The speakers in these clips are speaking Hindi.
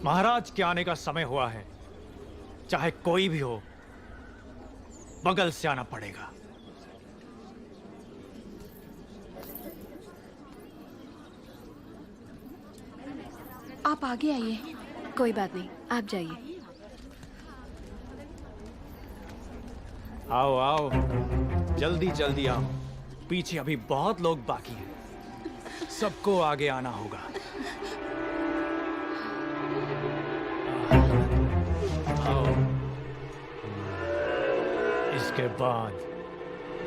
महाराज के आने का समय हुआ है। चाहे कोई भी हो, बगल से आना पड़ेगा। आप आगे आइए। कोई बात नहीं, आप जाइए। आओ आओ, जल्दी जल्दी आओ। पीछे अभी बहुत लोग बाकी हैं। सबको आगे आना होगा। आओ। इसके बाद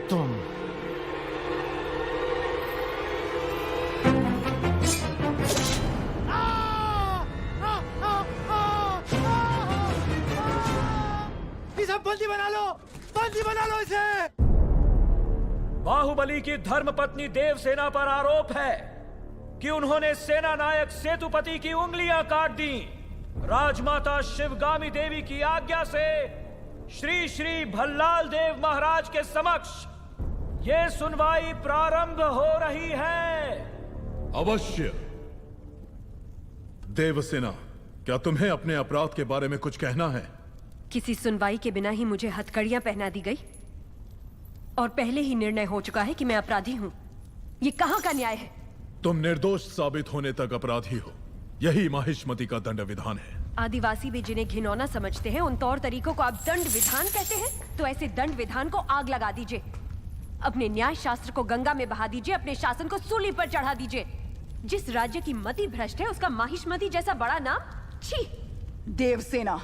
तुम। इसे बंदी बना लो, बंदी बना लो इसे। बाहुबली की धर्मपत्नी देवसेना पर आरोप है कि उन्होंने सेना नायक सेतुपति की उंगलियां काट दी। राजमाता शिवगामी देवी की आज्ञा से श्री श्री भल्लाल देव महाराज के समक्ष ये सुनवाई प्रारंभ हो रही है। अवश्य। देवसेना, क्या तुम्हें अपने अपराध के बारे में कुछ कहना है? किसी सुनवाई के बिना ही मुझे हथकड़ियां पहना दी गई और पहले ही निर्णय हो चुका है कि मैं अपराधी हूं। ये कहां का न्याय है? तुम निर्दोष साबित होने तक अपराधी हो। यही माहिष्मति का दंड विधान है। आदिवासी भी जिन्हें घिनौना समझते हैं, उन तौर तरीकों को आप दंड विधान कहते हैं? तो ऐसे दंड विधान को आग लगा दीजिए। अपने न्याय शास्त्र को गंगा में बहा दीजिए। अपने शासन को सूली पर चढ़ा दीजिए। जिस राज्य की मति भ्रष्ट है, उसका माहिष्मति जैसा बड़ा नाम। छी! देवसेना,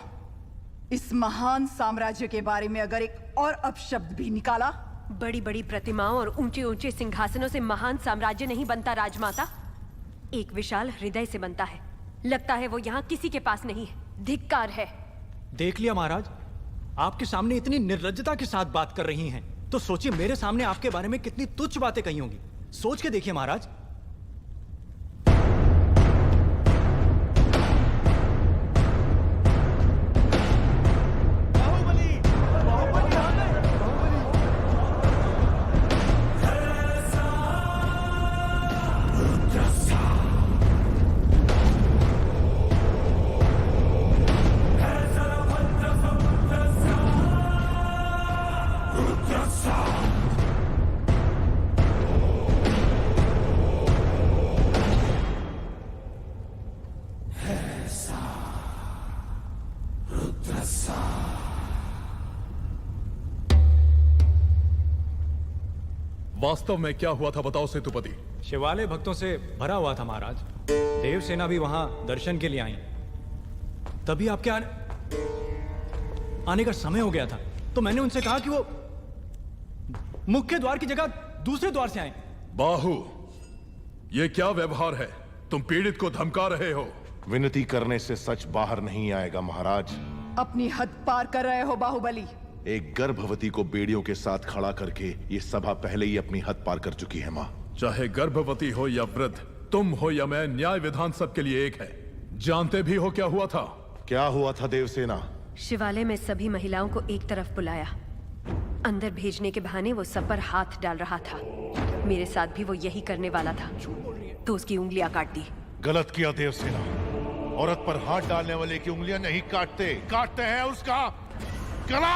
इस महान साम्राज्य के बारे में अगर एक और अपशब्द भी निकाला। बड़ी बड़ी प्रतिमाओं और ऊंचे ऊंचे सिंहासनों से महान साम्राज्य नहीं बनता राजमाता, एक विशाल हृदय से बनता है। लगता है वो यहाँ किसी के पास नहीं है। धिक्कार है। देख लिया महाराज, आपके सामने इतनी निर्लज्जता के साथ बात कर रही हैं, तो सोचिए मेरे सामने आपके बारे में कितनी तुच्छ बातें कही होंगी। सोच के देखिए महाराज। वास्तव में क्या हुआ था बताओ सेतुपति। शिवालय भक्तों से भरा हुआ था महाराज। देवसेना भी वहां दर्शन के लिए आई। तभी आपके आने का समय हो गया था, तो मैंने उनसे कहा कि वो मुख्य द्वार की जगह दूसरे द्वार से आए। बाहु, ये क्या व्यवहार है? तुम पीड़ित को धमका रहे हो। विनती करने से सच बाहर नहीं आएगा महाराज। अपनी हद पार कर रहे हो बाहुबली। एक गर्भवती को बेड़ियों के साथ खड़ा करके ये सभा पहले ही अपनी हद पार कर चुकी है मां। चाहे गर्भवती हो या वृद्ध, तुम हो या मैं, न्याय विधान सबके लिए एक है। जानते भी हो क्या हुआ था? क्या हुआ था देवसेना? शिवालय में सभी महिलाओं को एक तरफ बुलाया। अंदर भेजने के बहाने वो सब पर हाथ डाल रहा था। मेरे साथ भी वो यही करने वाला था, तो उसकी उंगलियां काट दी। गलत किया देवसेना। औरत पर हाथ डालने वाले की उंगलियां नहीं काटते, काटते हैं उसका गला।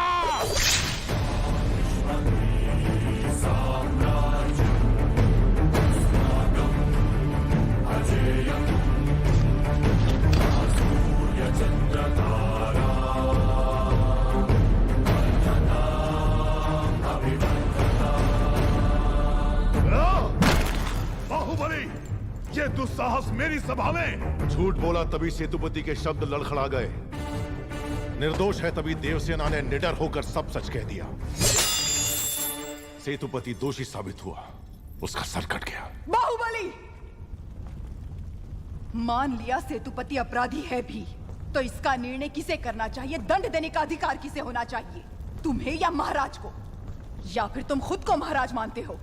बाहुबली, ये दुस्साहस मेरी सभा में। झूठ बोला तभी सेतुपति के शब्द लड़खड़ा गए। निर्दोष है तभी देवसेना ने निडर होकर सब सच कह दिया। सेतुपति दोषी साबित हुआ, उसका सर कट गया। बाहुबली, मान लिया सेतुपति अपराधी है भी, तो इसका निर्णय किसे करना चाहिए? दंड देने का अधिकार किसे होना चाहिए? तुम्हें या महाराज को? या फिर तुम खुद को महाराज मानते हो?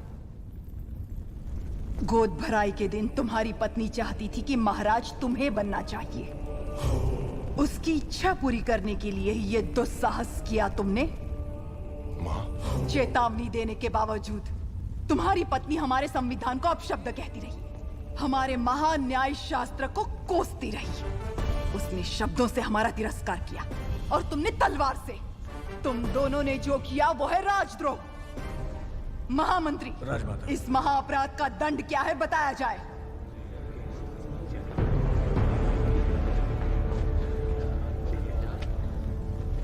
गोद भराई के दिन तुम्हारी पत्नी चाहती थी कि महाराज तुम्हें बनना चाहिए। उसकी इच्छा पूरी करने के लिए ये दुस्साहस किया तुमने। मां, चेतावनी देने के बावजूद तुम्हारी पत्नी हमारे संविधान को अपशब्द कहती रही, हमारे महान न्याय शास्त्र को कोसती रही। उसने शब्दों से हमारा तिरस्कार किया और तुमने तलवार से। तुम दोनों ने जो किया वो है राजद्रोह। महामंत्री, राजमाता। इस महाअपराध का दंड क्या है बताया जाए।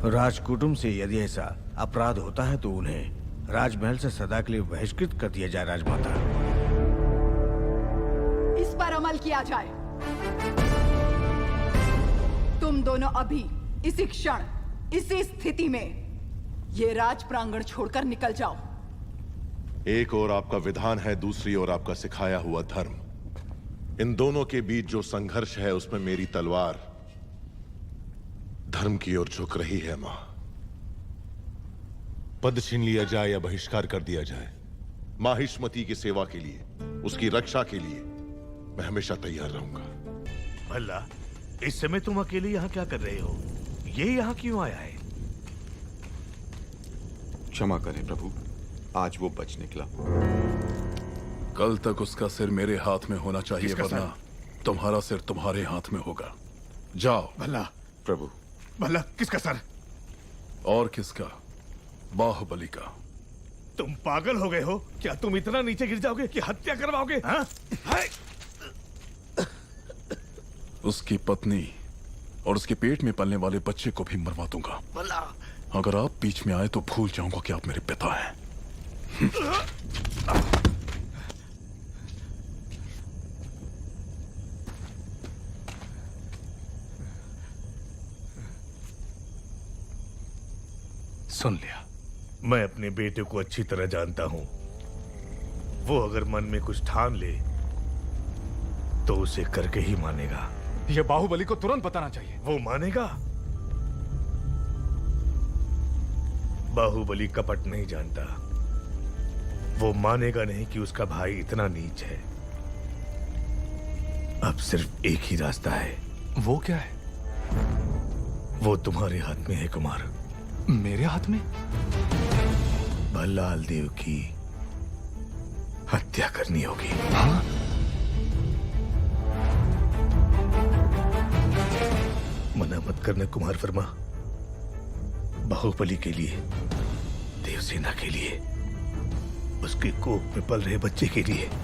राजकुटुंब से यदि ऐसा अपराध होता है तो उन्हें राजमहल से सदा के लिए बहिष्कृत कर दिया जाए। राजमाता, इस पर अमल किया जाए। तुम दोनों अभी इसी क्षण इसी स्थिति में ये राज प्रांगण छोड़कर निकल जाओ। एक ओर आपका विधान है, दूसरी ओर आपका सिखाया हुआ धर्म। इन दोनों के बीच जो संघर्ष है उसमें मेरी तलवार धर्म की ओर झुक रही है। मां, पद छीन लिया जाए या बहिष्कार कर दिया जाए, माहिष्मती की सेवा के लिए, उसकी रक्षा के लिए मैं हमेशा तैयार रहूंगा। भला, इस समय तुम अकेले यहाँ क्या कर रहे हो? ये यहाँ क्यों आया है? क्षमा करें प्रभु, आज वो बच निकला। कल तक उसका सिर मेरे हाथ में होना चाहिए, किसका वरना तुम्हारा सिर तुम्हारे हाथ में होगा। जाओ। भला प्रभु, भला किसका सर? और किसका? बाहुबली का। तुम पागल हो गए हो क्या? तुम इतना नीचे गिर जाओगे कि हत्या करवाओगे? हाँ? हाय! उसकी पत्नी और उसके पेट में पलने वाले बच्चे को भी मरवा दूंगा। भला अगर आप बीच में आए तो भूल जाऊंगा कि आप मेरे पिता हैं। सुन लिया। मैं अपने बेटे को अच्छी तरह जानता हूं। वो अगर मन में कुछ ठान ले तो उसे करके ही मानेगा। ये बाहुबली को तुरंत बताना चाहिए। वो मानेगा? बाहुबली कपट नहीं जानता। वो मानेगा नहीं कि उसका भाई इतना नीच है। अब सिर्फ एक ही रास्ता है। वो क्या है? वो तुम्हारे हाथ में है कुमार। मेरे हाथ में? भल्लाल देव की हत्या करनी होगी। हाँ? मना मत करना कुमार वर्मा। बाहुबली के लिए, देवसेना के लिए, उसके कोख में पल रहे बच्चे के लिए।